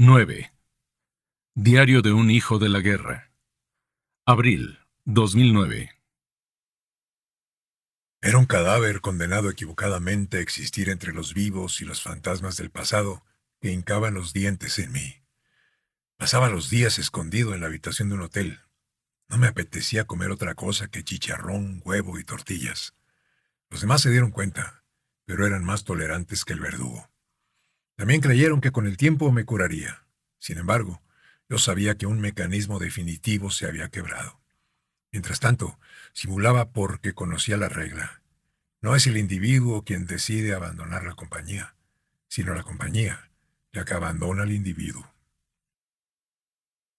9. Diario de un hijo de la guerra. Abril 2009. Era un cadáver condenado equivocadamente a existir entre los vivos y los fantasmas del pasado que hincaban los dientes en mí. Pasaba los días escondido en la habitación de un hotel. No me apetecía comer otra cosa que chicharrón, huevo y tortillas. Los demás se dieron cuenta, pero eran más tolerantes que el verdugo. También creyeron que con el tiempo me curaría. Sin embargo, yo sabía que un mecanismo definitivo se había quebrado. Mientras tanto, simulaba porque conocía la regla. No es el individuo quien decide abandonar la compañía, sino la compañía la que abandona al individuo.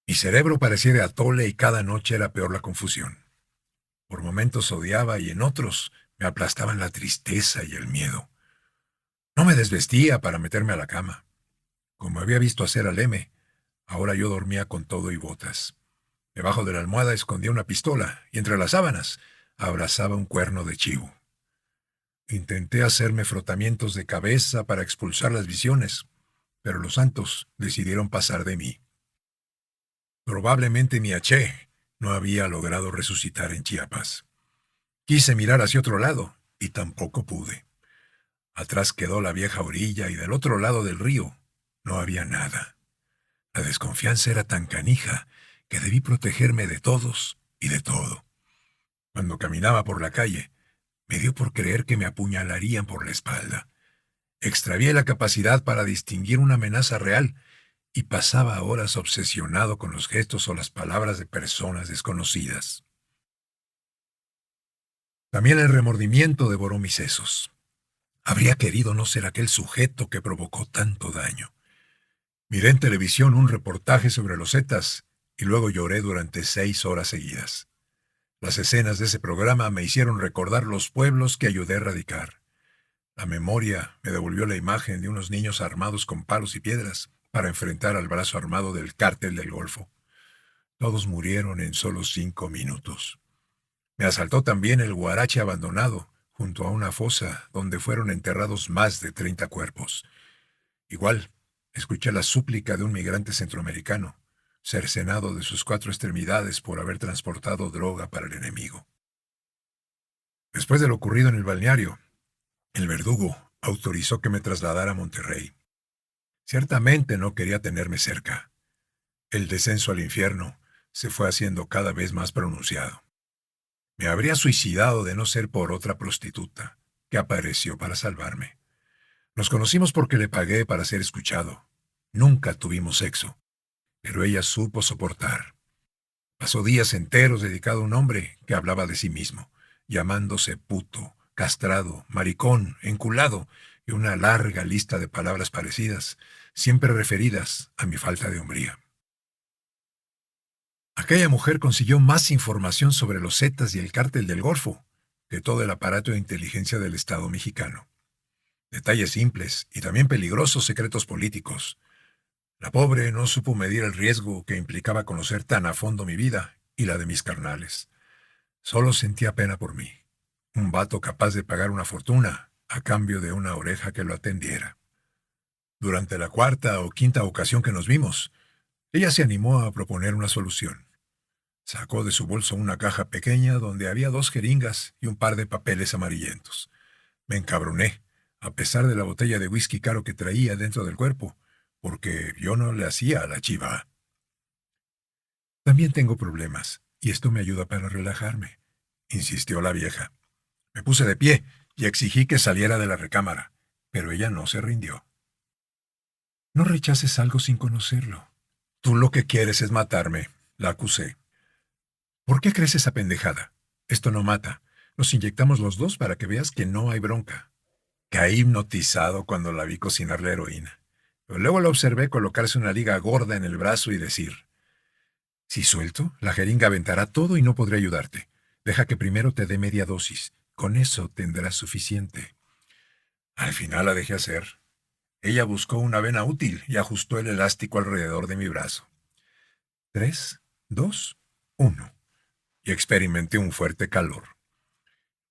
Mi cerebro parecía de atole y cada noche era peor la confusión. Por momentos odiaba y en otros me aplastaban la tristeza y el miedo. No me desvestía para meterme a la cama. Como había visto hacer al M, ahora yo dormía con todo y botas. Debajo de la almohada escondía una pistola y entre las sábanas abrazaba un cuerno de chivo. Intenté hacerme frotamientos de cabeza para expulsar las visiones, pero los santos decidieron pasar de mí. Probablemente mi H no había logrado resucitar en Chiapas. Quise mirar hacia otro lado y tampoco pude. Atrás quedó la vieja orilla y del otro lado del río no había nada. La desconfianza era tan canija que debí protegerme de todos y de todo. Cuando caminaba por la calle, me dio por creer que me apuñalarían por la espalda. Extravié la capacidad para distinguir una amenaza real y pasaba horas obsesionado con los gestos o las palabras de personas desconocidas. También el remordimiento devoró mis sesos. Habría querido no ser aquel sujeto que provocó tanto daño. Miré en televisión un reportaje sobre los Zetas y luego lloré durante 6 horas seguidas. Las escenas de ese programa me hicieron recordar los pueblos que ayudé a erradicar. La memoria me devolvió la imagen de unos niños armados con palos y piedras para enfrentar al brazo armado del Cártel del Golfo. Todos murieron en solo 5 minutos. Me asaltó también el Huarache abandonado, junto a una fosa donde fueron enterrados más de 30 cuerpos. Igual, escuché la súplica de un migrante centroamericano, cercenado de sus 4 extremidades por haber transportado droga para el enemigo. Después de lo ocurrido en el balneario, el verdugo autorizó que me trasladara a Monterrey. Ciertamente no quería tenerme cerca. El descenso al infierno se fue haciendo cada vez más pronunciado. Me habría suicidado de no ser por otra prostituta, que apareció para salvarme. Nos conocimos porque le pagué para ser escuchado. Nunca tuvimos sexo, pero ella supo soportar. Pasó días enteros dedicado a un hombre que hablaba de sí mismo, llamándose puto, castrado, maricón, enculado, y una larga lista de palabras parecidas, siempre referidas a mi falta de hombría. Aquella mujer consiguió más información sobre los Zetas y el Cártel del Golfo que todo el aparato de inteligencia del Estado mexicano. Detalles simples y también peligrosos secretos políticos. La pobre no supo medir el riesgo que implicaba conocer tan a fondo mi vida y la de mis carnales. Solo sentía pena por mí. Un vato capaz de pagar una fortuna a cambio de una oreja que lo atendiera. Durante la 4ª o 5ª ocasión que nos vimos, ella se animó a proponer una solución. Sacó de su bolso una caja pequeña donde había 2 jeringas y un par de papeles amarillentos. Me encabroné, a pesar de la botella de whisky caro que traía dentro del cuerpo, porque yo no le hacía a la chiva. También tengo problemas, y esto me ayuda para relajarme, insistió la vieja. Me puse de pie y exigí que saliera de la recámara, pero ella no se rindió. No rechaces algo sin conocerlo. Tú lo que quieres es matarme, la acusé. ¿Por qué crees esa pendejada? Esto no mata. Nos inyectamos los dos para que veas que no hay bronca. Caí hipnotizado cuando la vi cocinar la heroína. Pero luego la observé colocarse una liga gorda en el brazo y decir: si suelto, la jeringa aventará todo y no podré ayudarte. Deja que primero te dé media dosis. Con eso tendrás suficiente. Al final la dejé hacer. Ella buscó una vena útil y ajustó el elástico alrededor de mi brazo. 3, 2, 1. Y experimenté un fuerte calor.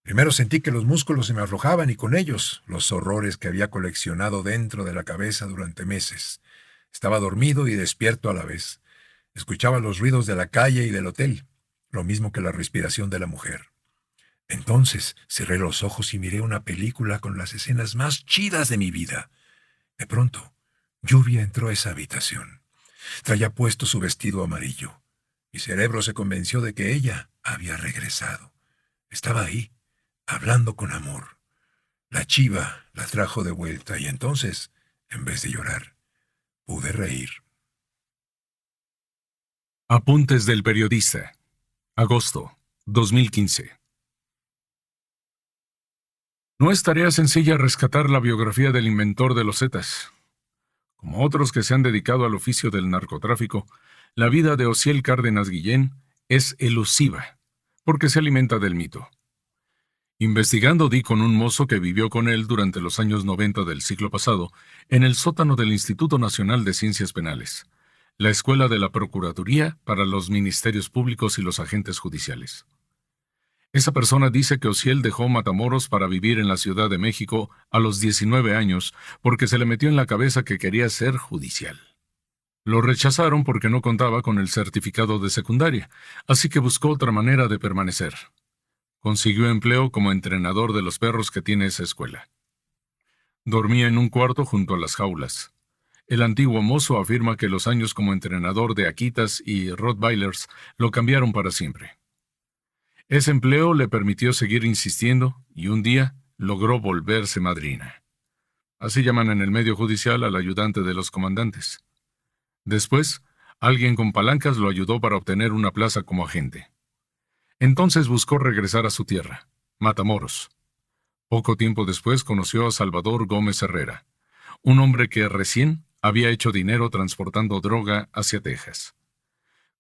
Primero sentí que los músculos se me aflojaban y con ellos los horrores que había coleccionado dentro de la cabeza durante meses. Estaba dormido y despierto a la vez. Escuchaba los ruidos de la calle y del hotel, lo mismo que la respiración de la mujer. Entonces cerré los ojos y miré una película con las escenas más chidas de mi vida. De pronto, Lluvia entró a esa habitación. Traía puesto su vestido amarillo. Mi cerebro se convenció de que ella había regresado. Estaba ahí, hablando con amor. La chiva la trajo de vuelta y entonces, en vez de llorar, pude reír. Apuntes del periodista. Agosto 2015. No es tarea sencilla rescatar la biografía del inventor de los Zetas. Como otros que se han dedicado al oficio del narcotráfico, la vida de Osiel Cárdenas Guillén es elusiva, porque se alimenta del mito. Investigando di con un mozo que vivió con él durante los años 90 del siglo pasado en el sótano del Instituto Nacional de Ciencias Penales, la escuela de la Procuraduría para los Ministerios Públicos y los agentes judiciales. Esa persona dice que Osiel dejó Matamoros para vivir en la Ciudad de México a los 19 años porque se le metió en la cabeza que quería ser judicial. Lo rechazaron porque no contaba con el certificado de secundaria, así que buscó otra manera de permanecer. Consiguió empleo como entrenador de los perros que tiene esa escuela. Dormía en un cuarto junto a las jaulas. El antiguo mozo afirma que los años como entrenador de Akitas y Rottweilers lo cambiaron para siempre. Ese empleo le permitió seguir insistiendo y un día logró volverse madrina. Así llaman en el medio judicial al ayudante de los comandantes. Después, alguien con palancas lo ayudó para obtener una plaza como agente. Entonces buscó regresar a su tierra, Matamoros. Poco tiempo después conoció a Salvador Gómez Herrera, un hombre que recién había hecho dinero transportando droga hacia Texas.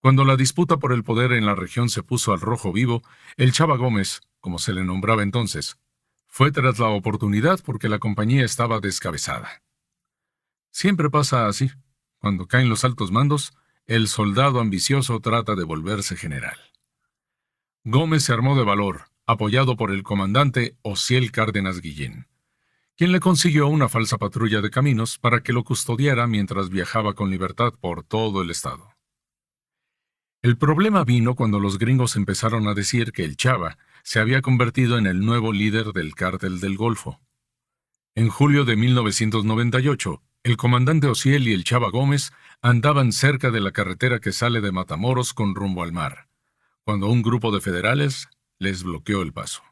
Cuando la disputa por el poder en la región se puso al rojo vivo, el Chava Gómez, como se le nombraba entonces, fue tras la oportunidad porque la compañía estaba descabezada. Siempre pasa así. Cuando caen los altos mandos, el soldado ambicioso trata de volverse general. Gómez se armó de valor, apoyado por el comandante Osiel Cárdenas Guillén, quien le consiguió una falsa patrulla de caminos para que lo custodiara mientras viajaba con libertad por todo el estado. El problema vino cuando los gringos empezaron a decir que el Chava se había convertido en el nuevo líder del Cártel del Golfo. En julio de 1998, el comandante Osiel y el Chava Gómez andaban cerca de la carretera que sale de Matamoros con rumbo al mar, cuando un grupo de federales les bloqueó el paso.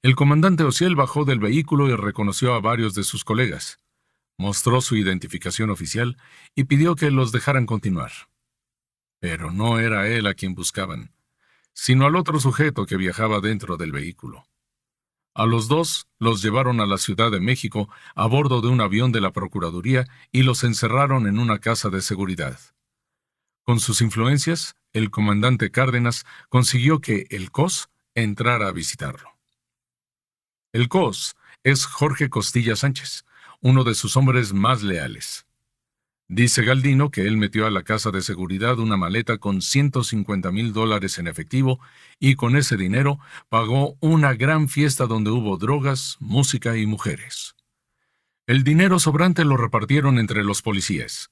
El comandante Osiel bajó del vehículo y reconoció a varios de sus colegas. Mostró su identificación oficial y pidió que los dejaran continuar. Pero no era él a quien buscaban, sino al otro sujeto que viajaba dentro del vehículo. A los dos los llevaron a la Ciudad de México a bordo de un avión de la Procuraduría y los encerraron en una casa de seguridad. Con sus influencias, el comandante Cárdenas consiguió que el COS entrara a visitarlo. El COS es Jorge Costilla Sánchez, uno de sus hombres más leales. Dice Galdino que él metió a la casa de seguridad una maleta con $150,000 en efectivo y con ese dinero pagó una gran fiesta donde hubo drogas, música y mujeres. El dinero sobrante lo repartieron entre los policías.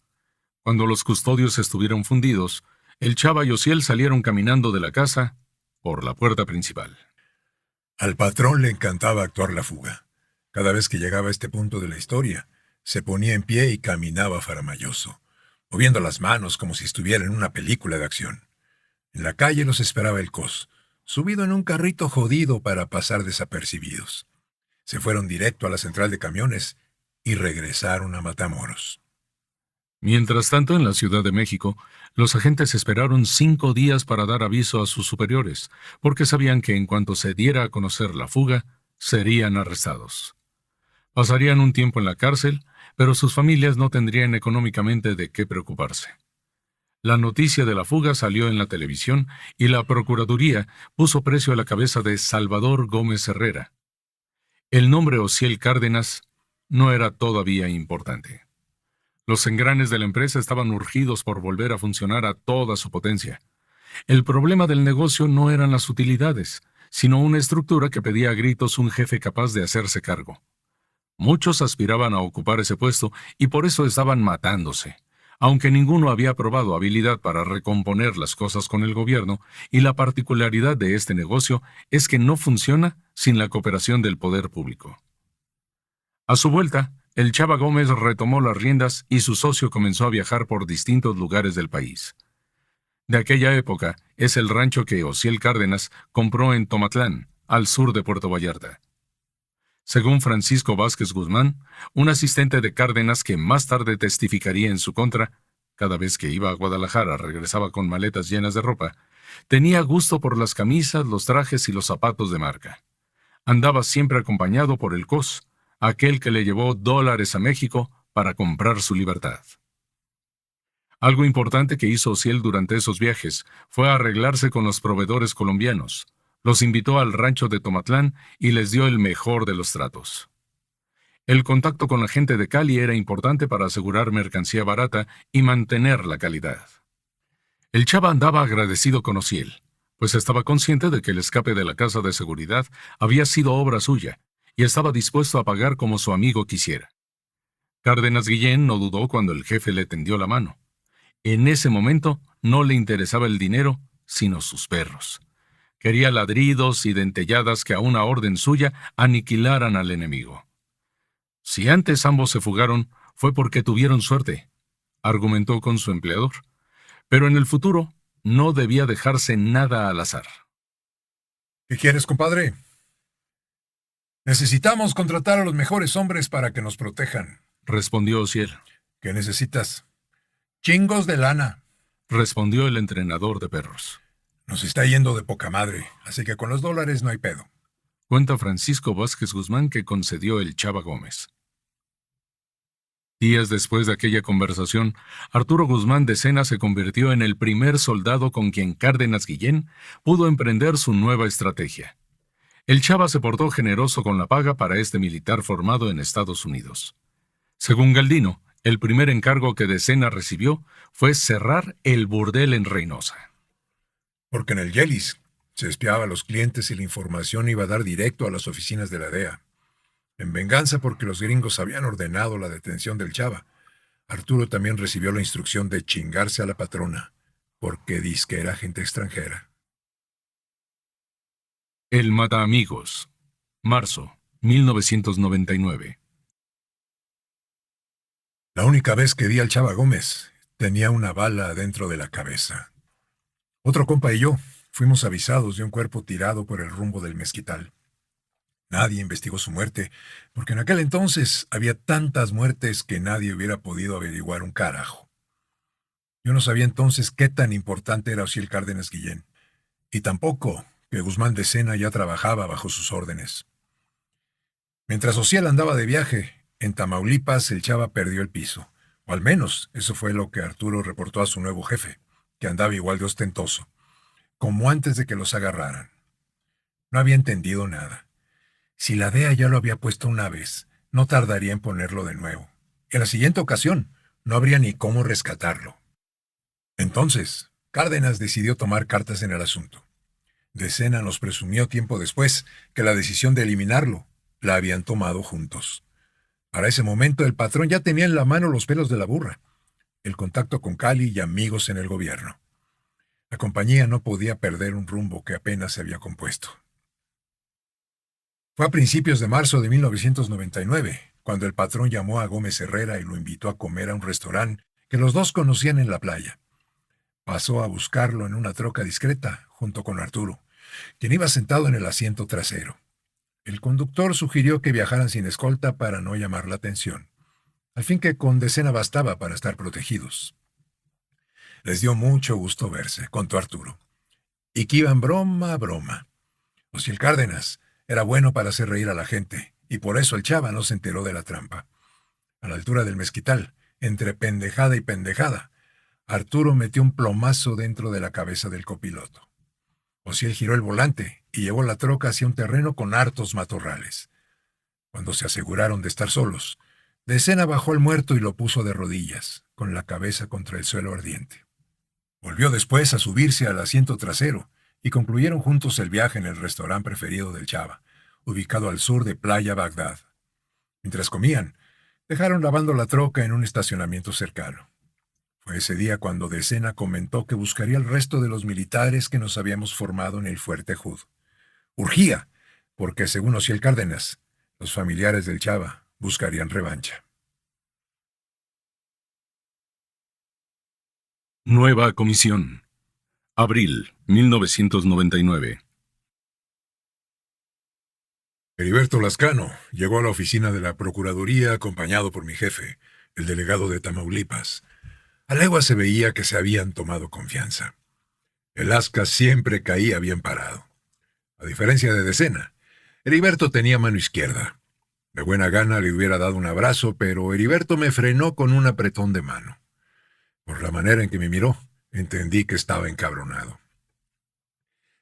Cuando los custodios estuvieron fundidos, el Chava y Osiel salieron caminando de la casa por la puerta principal. Al patrón le encantaba actuar la fuga. Cada vez que llegaba a este punto de la historia, se ponía en pie y caminaba faramayoso, moviendo las manos como si estuviera en una película de acción. En la calle los esperaba el COS, subido en un carrito jodido para pasar desapercibidos. Se fueron directo a la central de camiones y regresaron a Matamoros. Mientras tanto, en la Ciudad de México, los agentes esperaron 5 días para dar aviso a sus superiores, porque sabían que en cuanto se diera a conocer la fuga, serían arrestados. Pasarían un tiempo en la cárcel, pero sus familias no tendrían económicamente de qué preocuparse. La noticia de la fuga salió en la televisión y la Procuraduría puso precio a la cabeza de Salvador Gómez Herrera. El nombre Osiel Cárdenas no era todavía importante. Los engranes de la empresa estaban urgidos por volver a funcionar a toda su potencia. El problema del negocio no eran las utilidades, sino una estructura que pedía a gritos un jefe capaz de hacerse cargo. Muchos aspiraban a ocupar ese puesto y por eso estaban matándose, aunque ninguno había probado habilidad para recomponer las cosas con el gobierno, y la particularidad de este negocio es que no funciona sin la cooperación del poder público. A su vuelta, el Chava Gómez retomó las riendas y su socio comenzó a viajar por distintos lugares del país. De aquella época es el rancho que Osiel Cárdenas compró en Tomatlán, al sur de Puerto Vallarta. Según Francisco Vázquez Guzmán, un asistente de Cárdenas que más tarde testificaría en su contra, cada vez que iba a Guadalajara regresaba con maletas llenas de ropa, tenía gusto por las camisas, los trajes y los zapatos de marca. Andaba siempre acompañado por el COS, aquel que le llevó dólares a México para comprar su libertad. Algo importante que hizo Osiel durante esos viajes fue arreglarse con los proveedores colombianos. Los invitó al rancho de Tomatlán y les dio el mejor de los tratos. El contacto con la gente de Cali era importante para asegurar mercancía barata y mantener la calidad. El Chava andaba agradecido con Osiel, pues estaba consciente de que el escape de la casa de seguridad había sido obra suya y estaba dispuesto a pagar como su amigo quisiera. Cárdenas Guillén no dudó cuando el jefe le tendió la mano. En ese momento no le interesaba el dinero, sino sus perros. Quería ladridos y dentelladas que a una orden suya aniquilaran al enemigo. Si antes ambos se fugaron, fue porque tuvieron suerte, argumentó con su empleador. Pero en el futuro no debía dejarse nada al azar. ¿Qué quieres, compadre? Necesitamos contratar a los mejores hombres para que nos protejan. Respondió Osiel. ¿Qué necesitas? Chingos de lana. Respondió el entrenador de perros. Nos está yendo de poca madre, así que con los dólares no hay pedo. Cuenta Francisco Vázquez Guzmán que concedió el Chava Gómez. Días después de aquella conversación, Arturo Guzmán de Sena se convirtió en el primer soldado con quien Cárdenas Guillén pudo emprender su nueva estrategia. El Chava se portó generoso con la paga para este militar formado en Estados Unidos. Según Galdino, el primer encargo que de Sena recibió fue cerrar el burdel en Reynosa. Porque en el Yelis se espiaba a los clientes y la información iba a dar directo a las oficinas de la DEA. En venganza porque los gringos habían ordenado la detención del Chava, Arturo también recibió la instrucción de chingarse a la patrona, porque dizque era gente extranjera. El Mataamigos, marzo, 1999. La única vez que vi al Chava Gómez, tenía una bala dentro de la cabeza. Otro compa y yo fuimos avisados de un cuerpo tirado por el rumbo del mezquital. Nadie investigó su muerte, porque en aquel entonces había tantas muertes que nadie hubiera podido averiguar un carajo. Yo no sabía entonces qué tan importante era Osiel Cárdenas Guillén, y tampoco que Guzmán de Sena ya trabajaba bajo sus órdenes. Mientras Osiel andaba de viaje, en Tamaulipas el Chava perdió el piso, o al menos eso fue lo que Arturo reportó a su nuevo jefe, que andaba igual de ostentoso, como antes de que los agarraran. No había entendido nada. Si la DEA ya lo había puesto una vez, no tardaría en ponerlo de nuevo. Y en la siguiente ocasión, no habría ni cómo rescatarlo. Entonces, Cárdenas decidió tomar cartas en el asunto. De Sena nos presumió tiempo después que la decisión de eliminarlo la habían tomado juntos. Para ese momento, el patrón ya tenía en la mano los pelos de la burra, el contacto con Cali y amigos en el gobierno. La compañía no podía perder un rumbo que apenas se había compuesto. Fue a principios de marzo de 1999, cuando el patrón llamó a Gómez Herrera y lo invitó a comer a un restaurante que los dos conocían en la playa. Pasó a buscarlo en una troca discreta, junto con Arturo, quien iba sentado en el asiento trasero. El conductor sugirió que viajaran sin escolta para no llamar la atención, al fin que con De Sena bastaba para estar protegidos. Les dio mucho gusto verse, contó Arturo, y que iban broma a broma. Osiel Cárdenas era bueno para hacer reír a la gente, y por eso el Chava no se enteró de la trampa. A la altura del mezquital, entre pendejada y pendejada, Arturo metió un plomazo dentro de la cabeza del copiloto. Osiel giró el volante y llevó la troca hacia un terreno con hartos matorrales. Cuando se aseguraron de estar solos, De Sena bajó al muerto y lo puso de rodillas, con la cabeza contra el suelo ardiente. Volvió después a subirse al asiento trasero y concluyeron juntos el viaje en el restaurante preferido del Chava, ubicado al sur de Playa Bagdad. Mientras comían, dejaron lavando la troca en un estacionamiento cercano. Fue ese día cuando Decena comentó que buscaría el resto de los militares que nos habíamos formado en el Fuerte Hood. Urgía, porque según Ociel Cárdenas, los familiares del Chava buscarían revancha. Nueva comisión. Abril 1999. Heriberto Lascano llegó a la oficina de la Procuraduría acompañado por mi jefe, el delegado de Tamaulipas. A legua se veía que se habían tomado confianza. El Asca siempre caía bien parado. A diferencia de Decena, Heriberto tenía mano izquierda. De buena gana le hubiera dado un abrazo, pero Heriberto me frenó con un apretón de mano. Por la manera en que me miró, entendí que estaba encabronado.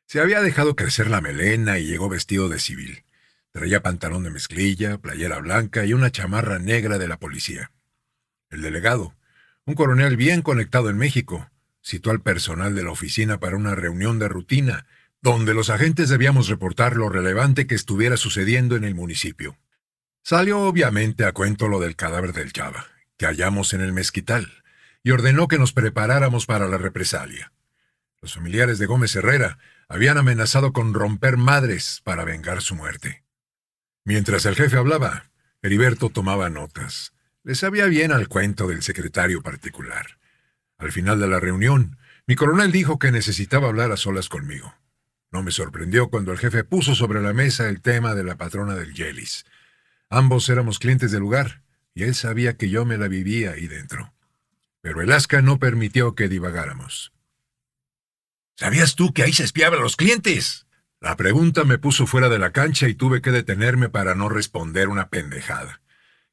Se había dejado crecer la melena y llegó vestido de civil. Traía pantalón de mezclilla, playera blanca y una chamarra negra de la policía. El delegado, un coronel bien conectado en México, citó al personal de la oficina para una reunión de rutina, donde los agentes debíamos reportar lo relevante que estuviera sucediendo en el municipio. Salió obviamente a cuento lo del cadáver del Chava, que hallamos en el mezquital, y ordenó que nos preparáramos para la represalia. Los familiares de Gómez Herrera habían amenazado con romper madres para vengar su muerte. Mientras el jefe hablaba, Heriberto tomaba notas. Le sabía bien al cuento del secretario particular. Al final de la reunión, mi coronel dijo que necesitaba hablar a solas conmigo. No me sorprendió cuando el jefe puso sobre la mesa el tema de la patrona del Yelis. Ambos éramos clientes del lugar, y él sabía que yo me la vivía ahí dentro. Pero el Asca no permitió que divagáramos. ¿Sabías tú que ahí se espiaban a los clientes? La pregunta me puso fuera de la cancha y tuve que detenerme para no responder una pendejada.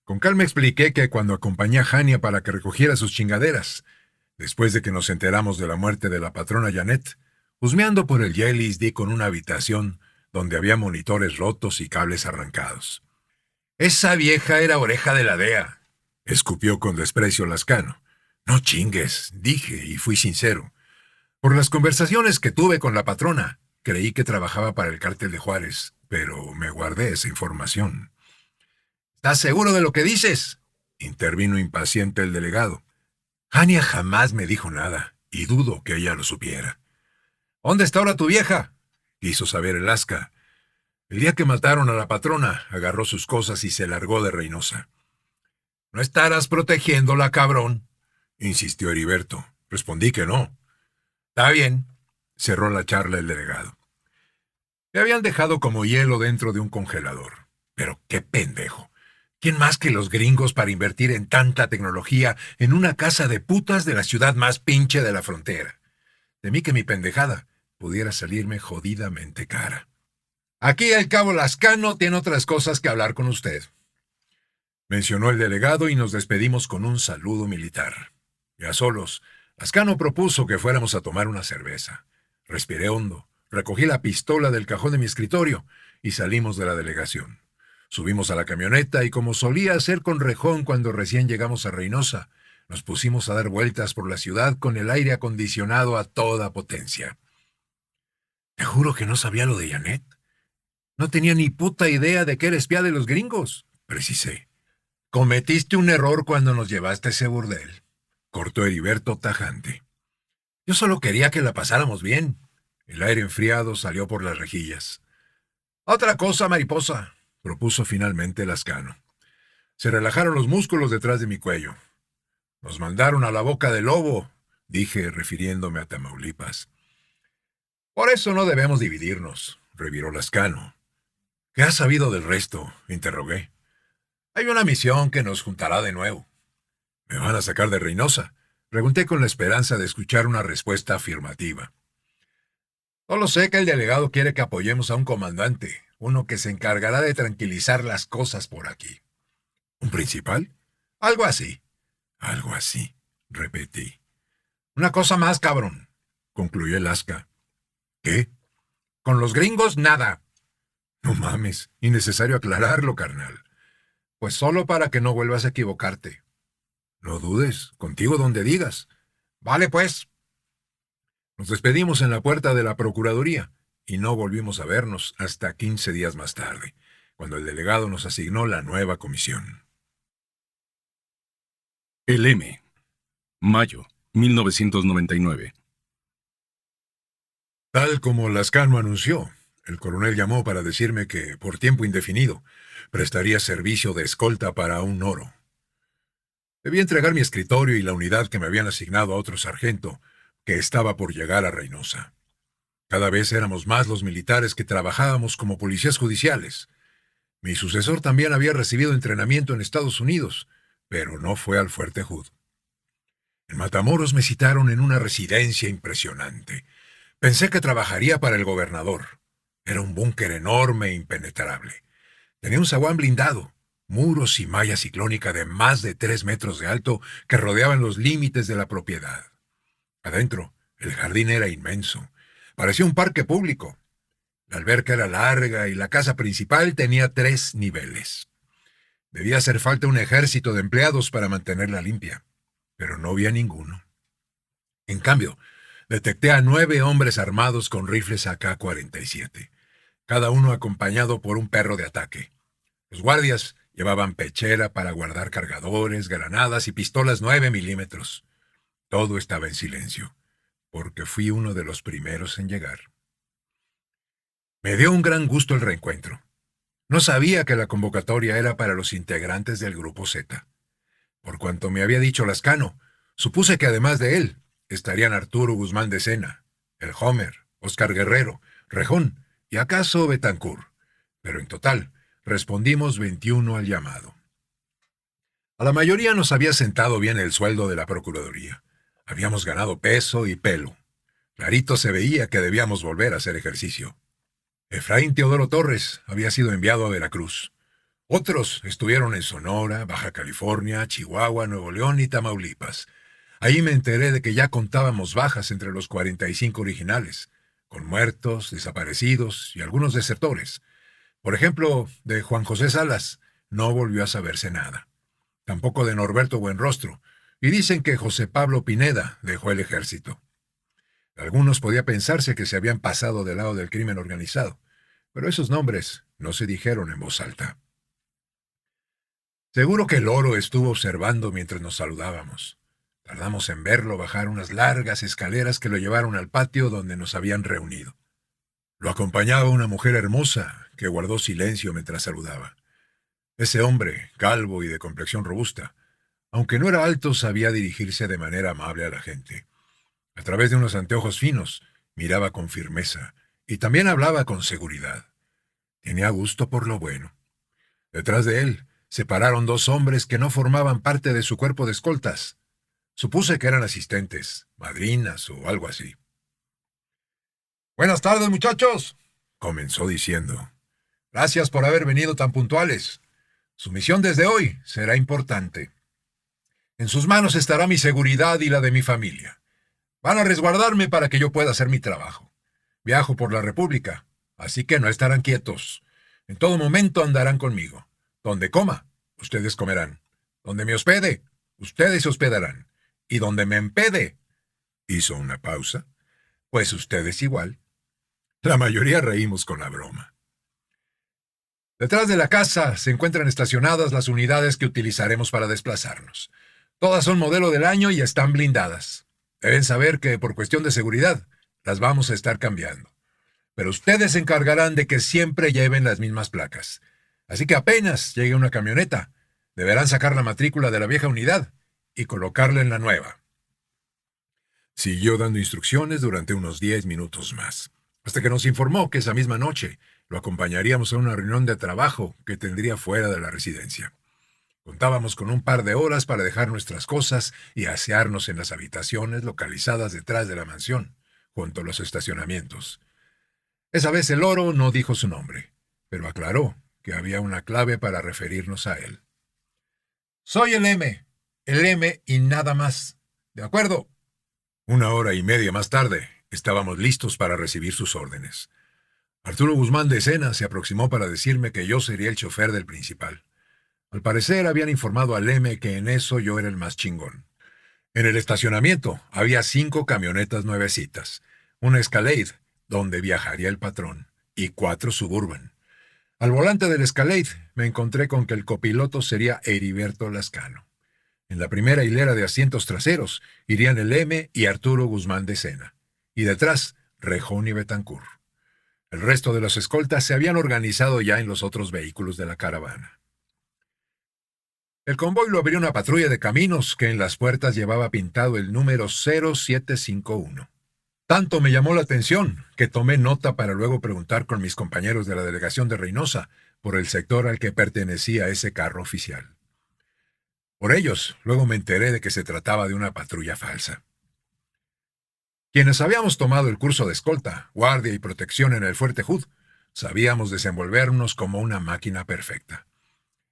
Con calma expliqué que cuando acompañé a Jania para que recogiera sus chingaderas, después de que nos enteramos de la muerte de la patrona Janet, husmeando por el Yelis di con una habitación donde había monitores rotos y cables arrancados. «Esa vieja era oreja de la DEA», escupió con desprecio Lascano. «No chingues», dije y fui sincero. Por las conversaciones que tuve con la patrona, creí que trabajaba para el cártel de Juárez, pero me guardé esa información. «¿Estás seguro de lo que dices?», intervino impaciente el delegado. «Jania jamás me dijo nada, y dudo que ella lo supiera». «¿Dónde está ahora tu vieja?», quiso saber el Asca. El día que mataron a la patrona, agarró sus cosas y se largó de Reynosa. «¿No estarás protegiéndola, cabrón?», insistió Heriberto. Respondí que no. «Está bien», cerró la charla el delegado. Me habían dejado como hielo dentro de un congelador. Pero qué pendejo. ¿Quién más que los gringos para invertir en tanta tecnología en una casa de putas de la ciudad más pinche de la frontera? Temí que mi pendejada pudiera salirme jodidamente cara. «Aquí el cabo Lascano tiene otras cosas que hablar con usted», mencionó el delegado y nos despedimos con un saludo militar. Ya solos, Lascano propuso que fuéramos a tomar una cerveza. Respiré hondo, recogí la pistola del cajón de mi escritorio y salimos de la delegación. Subimos a la camioneta y, como solía hacer con Rejón cuando recién llegamos a Reynosa, nos pusimos a dar vueltas por la ciudad con el aire acondicionado a toda potencia. «Te juro que no sabía lo de Janet. No tenía ni puta idea de que era espía de los gringos», precisé. «Cometiste un error cuando nos llevaste a ese burdel», cortó Heriberto tajante. «Yo solo quería que la pasáramos bien». El aire enfriado salió por las rejillas. «Otra cosa, mariposa», propuso finalmente Lascano. Se relajaron los músculos detrás de mi cuello. «Nos mandaron a la boca del lobo», dije, refiriéndome a Tamaulipas. «Por eso no debemos dividirnos», reviró Lascano. «¿Qué has sabido del resto?», interrogué. «Hay una misión que nos juntará de nuevo». «¿Me van a sacar de Reynosa?», pregunté con la esperanza de escuchar una respuesta afirmativa. «Solo sé que el delegado quiere que apoyemos a un comandante, uno que se encargará de tranquilizar las cosas por aquí». «¿Un principal?». «Algo así». «Algo así», repetí. «Una cosa más, cabrón», concluyó el Asca. «¿Qué?». «Con los gringos, nada». «No mames, innecesario aclararlo, carnal». «Pues solo para que no vuelvas a equivocarte». «No dudes, contigo donde digas». «Vale, pues». Nos despedimos en la puerta de la Procuraduría y no volvimos a vernos hasta 15 días más tarde, cuando el delegado nos asignó la nueva comisión. El M. Mayo 1999. Tal como Lascano anunció, el coronel llamó para decirme que, por tiempo indefinido, prestaría servicio de escolta para un oro. Debí entregar mi escritorio y la unidad que me habían asignado a otro sargento, que estaba por llegar a Reynosa. Cada vez éramos más los militares que trabajábamos como policías judiciales. Mi sucesor también había recibido entrenamiento en Estados Unidos, pero no fue al Fuerte Hood. En Matamoros me citaron en una residencia impresionante. Pensé que trabajaría para el gobernador. Era un búnker enorme e impenetrable. Tenía un zaguán blindado, muros y malla ciclónica de más de 3 metros de alto que rodeaban los límites de la propiedad. Adentro, el jardín era inmenso. Parecía un parque público. La alberca era larga y la casa principal tenía 3 niveles. Debía hacer falta un ejército de empleados para mantenerla limpia, pero no había ninguno. En cambio, detecté a 9 hombres armados con rifles AK-47, cada uno acompañado por un perro de ataque. Los guardias llevaban pechera para guardar cargadores, granadas y pistolas 9 milímetros. Todo estaba en silencio, porque fui uno de los primeros en llegar. Me dio un gran gusto el reencuentro. No sabía que la convocatoria era para los integrantes del Grupo Z. Por cuanto me había dicho Lascano, supuse que además de él, estarían Arturo Guzmán de Sena, el Homer, Oscar Guerrero, Rejón y acaso Betancourt. Pero en total, respondimos 21 al llamado. A la mayoría nos había sentado bien el sueldo de la Procuraduría. Habíamos ganado peso y pelo. Clarito se veía que debíamos volver a hacer ejercicio. Efraín Teodoro Torres había sido enviado a Veracruz. Otros estuvieron en Sonora, Baja California, Chihuahua, Nuevo León y Tamaulipas. Ahí me enteré de que ya contábamos bajas entre los 45 originales, con muertos, desaparecidos y algunos desertores. Por ejemplo, de Juan José Salas no volvió a saberse nada. Tampoco de Norberto Buenrostro, y dicen que José Pablo Pineda dejó el ejército. Algunos podía pensarse que se habían pasado del lado del crimen organizado, pero esos nombres no se dijeron en voz alta. Seguro que el Oro estuvo observando mientras nos saludábamos. Tardamos en verlo bajar unas largas escaleras que lo llevaron al patio donde nos habían reunido. Lo acompañaba una mujer hermosa que guardó silencio mientras saludaba. Ese hombre, calvo y de complexión robusta, aunque no era alto, sabía dirigirse de manera amable a la gente. A través de unos anteojos finos, miraba con firmeza y también hablaba con seguridad. Tenía gusto por lo bueno. Detrás de él se pararon 2 hombres que no formaban parte de su cuerpo de escoltas. Supuse que eran asistentes, madrinas o algo así. «Buenas tardes, muchachos», comenzó diciendo. «Gracias por haber venido tan puntuales. Su misión desde hoy será importante. En sus manos estará mi seguridad y la de mi familia. Van a resguardarme para que yo pueda hacer mi trabajo. Viajo por la República, así que no estarán quietos. En todo momento andarán conmigo. Donde coma, ustedes comerán. Donde me hospede, ustedes se hospedarán. Y donde me empede», hizo una pausa, «pues ustedes igual». La mayoría reímos con la broma. Detrás de la casa se encuentran estacionadas las unidades que utilizaremos para desplazarnos. Todas son modelo del año y están blindadas. Deben saber que, por cuestión de seguridad, las vamos a estar cambiando. Pero ustedes se encargarán de que siempre lleven las mismas placas. Así que apenas llegue una camioneta, deberán sacar la matrícula de la vieja unidad y colocarla en la nueva. Siguió dando instrucciones durante unos 10 minutos más, hasta que nos informó que esa misma noche lo acompañaríamos a una reunión de trabajo que tendría fuera de la residencia. Contábamos con un par de horas para dejar nuestras cosas y asearnos en las habitaciones localizadas detrás de la mansión, junto a los estacionamientos. Esa vez el Oro no dijo su nombre, pero aclaró que había una clave para referirnos a él. «Soy el M y nada más. ¿De acuerdo?» 1 hora y media más tarde, estábamos listos para recibir sus órdenes. Arturo Guzmán de Sena se aproximó para decirme que yo sería el chofer del principal. Al parecer habían informado al M que en eso yo era el más chingón. En el estacionamiento había 5 camionetas nuevecitas, una Escalade, donde viajaría el patrón, y 4 Suburban. Al volante del Escalade me encontré con que el copiloto sería Heriberto Lascano. En la primera hilera de asientos traseros irían el M y Arturo Guzmán de Sena, y detrás Rejón y Betancourt. El resto de los escoltas se habían organizado ya en los otros vehículos de la caravana. El convoy lo abrió una patrulla de caminos que en las puertas llevaba pintado el número 0751. Tanto me llamó la atención que tomé nota para luego preguntar con mis compañeros de la delegación de Reynosa por el sector al que pertenecía ese carro oficial. Por ellos, luego me enteré de que se trataba de una patrulla falsa. Quienes habíamos tomado el curso de escolta, guardia y protección en el Fuerte Hood, sabíamos desenvolvernos como una máquina perfecta.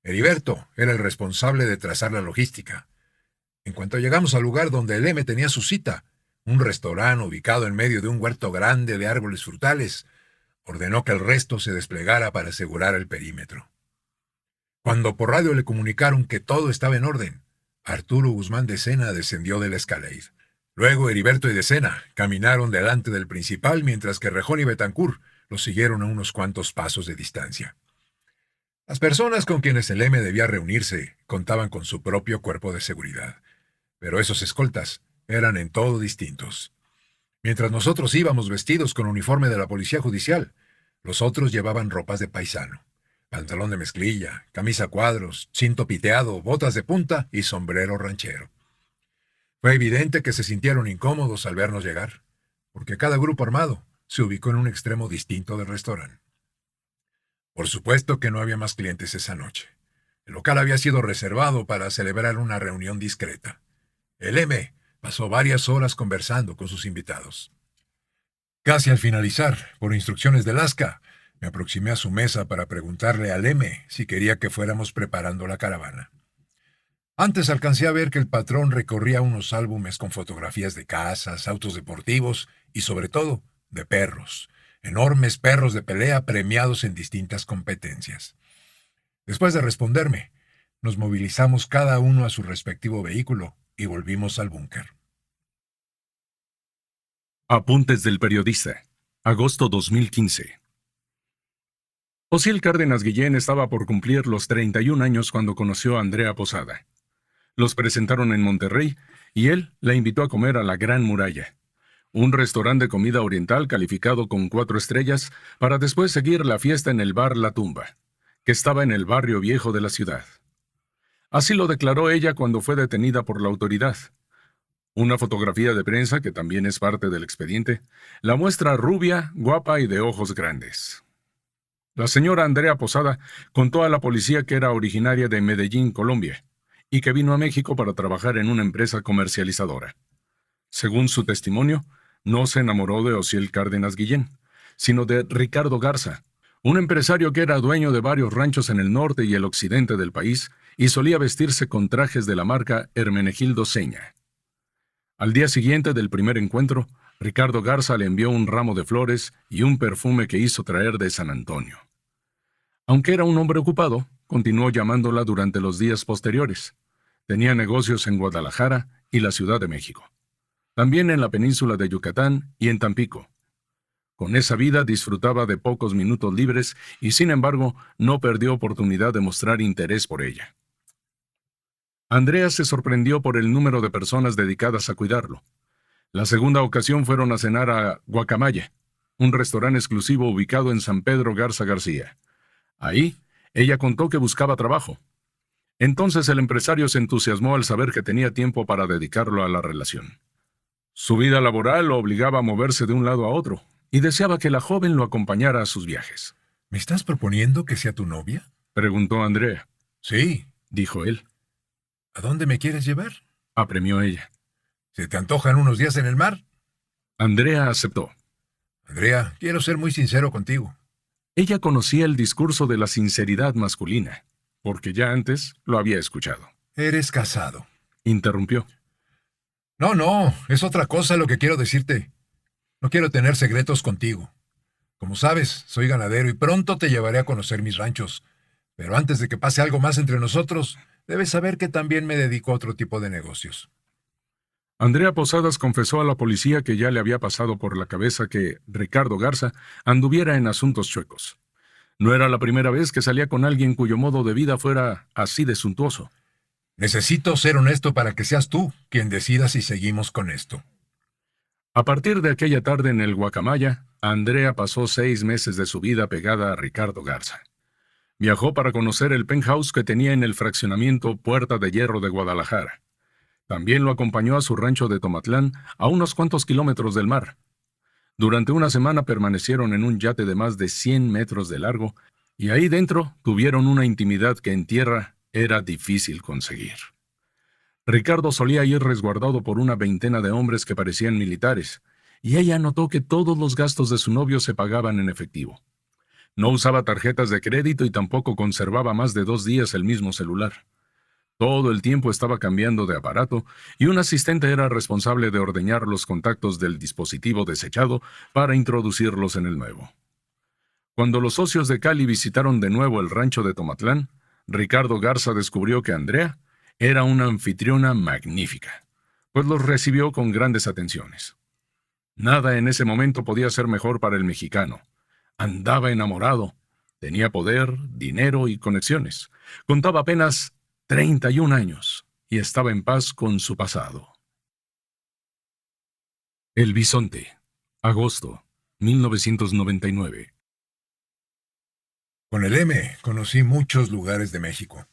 Heriberto era el responsable de trazar la logística. En cuanto llegamos al lugar donde el M tenía su cita, un restaurante ubicado en medio de un huerto grande de árboles frutales, ordenó que el resto se desplegara para asegurar el perímetro. Cuando por radio le comunicaron que todo estaba en orden, Arturo Guzmán de Sena descendió de la Escalade. Luego Heriberto y de Sena caminaron delante del principal, mientras que Rejón y Betancourt los siguieron a unos cuantos pasos de distancia. Las personas con quienes el M debía reunirse contaban con su propio cuerpo de seguridad, pero esos escoltas eran en todo distintos. Mientras nosotros íbamos vestidos con uniforme de la policía judicial, los otros llevaban ropas de paisano, pantalón de mezclilla, camisa a cuadros, cinto piteado, botas de punta y sombrero ranchero. Fue evidente que se sintieron incómodos al vernos llegar, porque cada grupo armado se ubicó en un extremo distinto del restaurante. Por supuesto que no había más clientes esa noche. El local había sido reservado para celebrar una reunión discreta. El M pasó varias horas conversando con sus invitados. Casi al finalizar, por instrucciones de Lasca, me aproximé a su mesa para preguntarle al M si quería que fuéramos preparando la caravana. Antes alcancé a ver que el patrón recorría unos álbumes con fotografías de casas, autos deportivos y, sobre todo, de perros. Enormes perros de pelea premiados en distintas competencias. Después de responderme, nos movilizamos cada uno a su respectivo vehículo y volvimos al búnker. Apuntes del periodista. Agosto 2015. Osiel Cárdenas Guillén estaba por cumplir los 31 años cuando conoció a Andrea Posada. Los presentaron en Monterrey y él la invitó a comer a la Gran Muralla, un restaurante de comida oriental calificado con 4 estrellas, para después seguir la fiesta en el bar La Tumba, que estaba en el barrio viejo de la ciudad. Así lo declaró ella cuando fue detenida por la autoridad. Una fotografía de prensa, que también es parte del expediente, la muestra rubia, guapa y de ojos grandes. La señora Andrea Posada contó a la policía que era originaria de Medellín, Colombia, y que vino a México para trabajar en una empresa comercializadora. Según su testimonio, no se enamoró de Osiel Cárdenas Guillén, sino de Ricardo Garza, un empresario que era dueño de varios ranchos en el norte y el occidente del país y solía vestirse con trajes de la marca Hermenegildo Seña. Al día siguiente del primer encuentro, Ricardo Garza le envió un ramo de flores y un perfume que hizo traer de San Antonio. Aunque era un hombre ocupado, continuó llamándola durante los días posteriores. Tenía negocios en Guadalajara y la Ciudad de México. También en la península de Yucatán y en Tampico. Con esa vida disfrutaba de pocos minutos libres y, sin embargo, no perdió oportunidad de mostrar interés por ella. Andrea se sorprendió por el número de personas dedicadas a cuidarlo. La segunda ocasión fueron a cenar a Guacamaya, un restaurante exclusivo ubicado en San Pedro Garza García. Ahí, ella contó que buscaba trabajo. Entonces el empresario se entusiasmó al saber que tenía tiempo para dedicarlo a la relación. Su vida laboral lo obligaba a moverse de un lado a otro, y deseaba que la joven lo acompañara a sus viajes. ¿Me estás proponiendo que sea tu novia? Preguntó Andrea. Sí, dijo él. ¿A dónde me quieres llevar? Apremió ella. ¿Se te antojan unos días en el mar? Andrea aceptó. Andrea, quiero ser muy sincero contigo. Ella conocía el discurso de la sinceridad masculina, porque ya antes lo había escuchado. Eres casado. Interrumpió. No, es otra cosa lo que quiero decirte. No quiero tener secretos contigo. Como sabes, soy ganadero y pronto te llevaré a conocer mis ranchos. Pero antes de que pase algo más entre nosotros, debes saber que también me dedico a otro tipo de negocios. Andrea Posadas confesó a la policía que ya le había pasado por la cabeza que Ricardo Garza anduviera en asuntos chuecos. No era la primera vez que salía con alguien cuyo modo de vida fuera así de suntuoso. Necesito ser honesto para que seas tú quien decida si seguimos con esto. A partir de aquella tarde en el Guacamaya, Andrea pasó 6 meses de su vida pegada a Ricardo Garza. Viajó para conocer el penthouse que tenía en el fraccionamiento Puerta de Hierro de Guadalajara. También lo acompañó a su rancho de Tomatlán, a unos cuantos kilómetros del mar. Durante una semana permanecieron en un yate de más de 100 metros de largo, y ahí dentro tuvieron una intimidad que en tierra era difícil conseguir. Ricardo solía ir resguardado por una veintena de hombres que parecían militares, y ella notó que todos los gastos de su novio se pagaban en efectivo. No usaba tarjetas de crédito y tampoco conservaba más de 2 días el mismo celular. Todo el tiempo estaba cambiando de aparato y un asistente era responsable de ordeñar los contactos del dispositivo desechado para introducirlos en el nuevo. Cuando los socios de Cali visitaron de nuevo el rancho de Tomatlán, Ricardo Garza descubrió que Andrea era una anfitriona magnífica, pues los recibió con grandes atenciones. Nada en ese momento podía ser mejor para el mexicano. Andaba enamorado, tenía poder, dinero y conexiones. Contaba apenas 31 años y estaba en paz con su pasado. El Bisonte, agosto, 1999. Con el M conocí muchos lugares de México.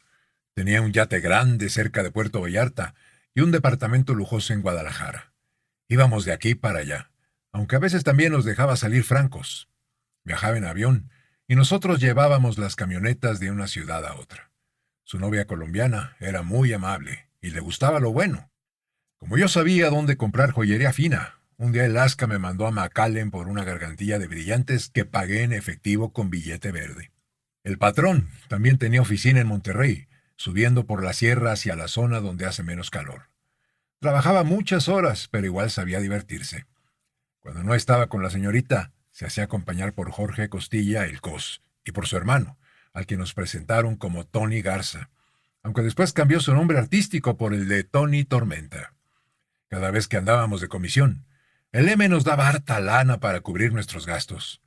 Tenía un yate grande cerca de Puerto Vallarta y un departamento lujoso en Guadalajara. Íbamos de aquí para allá, aunque a veces también nos dejaba salir francos. Viajaba en avión y nosotros llevábamos las camionetas de una ciudad a otra. Su novia colombiana era muy amable y le gustaba lo bueno. Como yo sabía dónde comprar joyería fina, un día el Alaska me mandó a McAllen por una gargantilla de brillantes que pagué en efectivo con billete verde. El patrón también tenía oficina en Monterrey, subiendo por la sierra hacia la zona donde hace menos calor. Trabajaba muchas horas, pero igual sabía divertirse. Cuando no estaba con la señorita, se hacía acompañar por Jorge Costilla, el Cos, y por su hermano, al que nos presentaron como Tony Garza, aunque después cambió su nombre artístico por el de Tony Tormenta. Cada vez que andábamos de comisión, el M nos daba harta lana para cubrir nuestros gastos.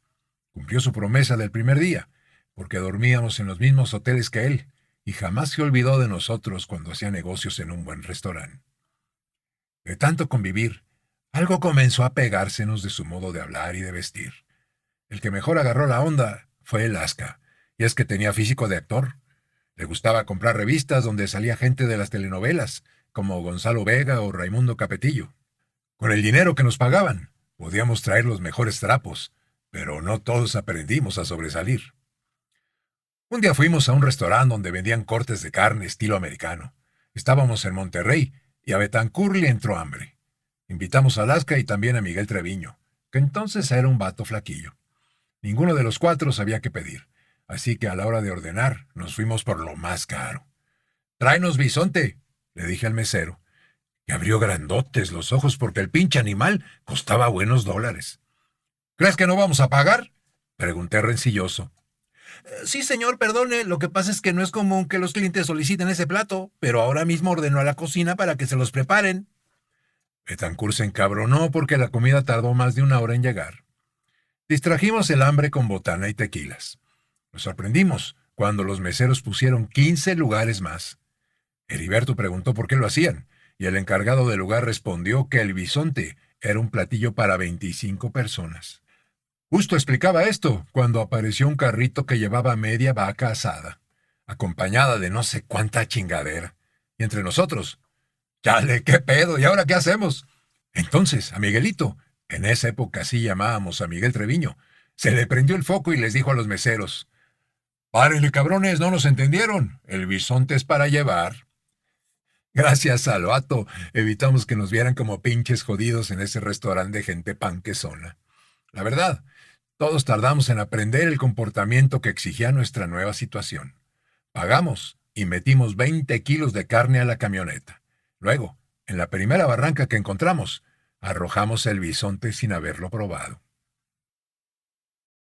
Cumplió su promesa del primer día, porque dormíamos en los mismos hoteles que él, y jamás se olvidó de nosotros cuando hacía negocios en un buen restaurante. De tanto convivir, algo comenzó a pegársenos de su modo de hablar y de vestir. El que mejor agarró la onda fue el Alaska, y es que tenía físico de actor. Le gustaba comprar revistas donde salía gente de las telenovelas, como Gonzalo Vega o Raimundo Capetillo. Con el dinero que nos pagaban, podíamos traer los mejores trapos, pero no todos aprendimos a sobresalir. Un día fuimos a un restaurante donde vendían cortes de carne estilo americano. Estábamos en Monterrey y a Betancourt le entró hambre. Invitamos a Alaska y también a Miguel Treviño, que entonces era un vato flaquillo. Ninguno de los cuatro sabía qué pedir, así que a la hora de ordenar nos fuimos por lo más caro. «Tráenos bisonte», le dije al mesero, que abrió grandotes los ojos porque el pinche animal costaba buenos dólares. «¿Crees que no vamos a pagar?», pregunté rencilloso. «Sí, señor, perdone, lo que pasa es que no es común que los clientes soliciten ese plato, pero ahora mismo ordenó a la cocina para que se los preparen». Betancourt se encabronó porque la comida tardó más de 1 hora en llegar. Distrajimos el hambre con botana y tequilas. Nos sorprendimos cuando los meseros pusieron 15 lugares más. Heriberto preguntó por qué lo hacían, y el encargado del lugar respondió que el bisonte era un platillo para 25 personas. Justo explicaba esto cuando apareció un carrito que llevaba media vaca asada, acompañada de no sé cuánta chingadera. Y entre nosotros, ¡chale, qué pedo! ¿Y ahora qué hacemos? Entonces, a Miguelito, en esa época sí llamábamos a Miguel Treviño, se le prendió el foco y les dijo a los meseros: «Párenle, cabrones, no nos entendieron. El bisonte es para llevar». Gracias al vato, evitamos que nos vieran como pinches jodidos en ese restaurante de gente panquezona. La verdad, todos tardamos en aprender el comportamiento que exigía nuestra nueva situación. Pagamos y metimos 20 kilos de carne a la camioneta. Luego, en la primera barranca que encontramos, arrojamos el bisonte sin haberlo probado.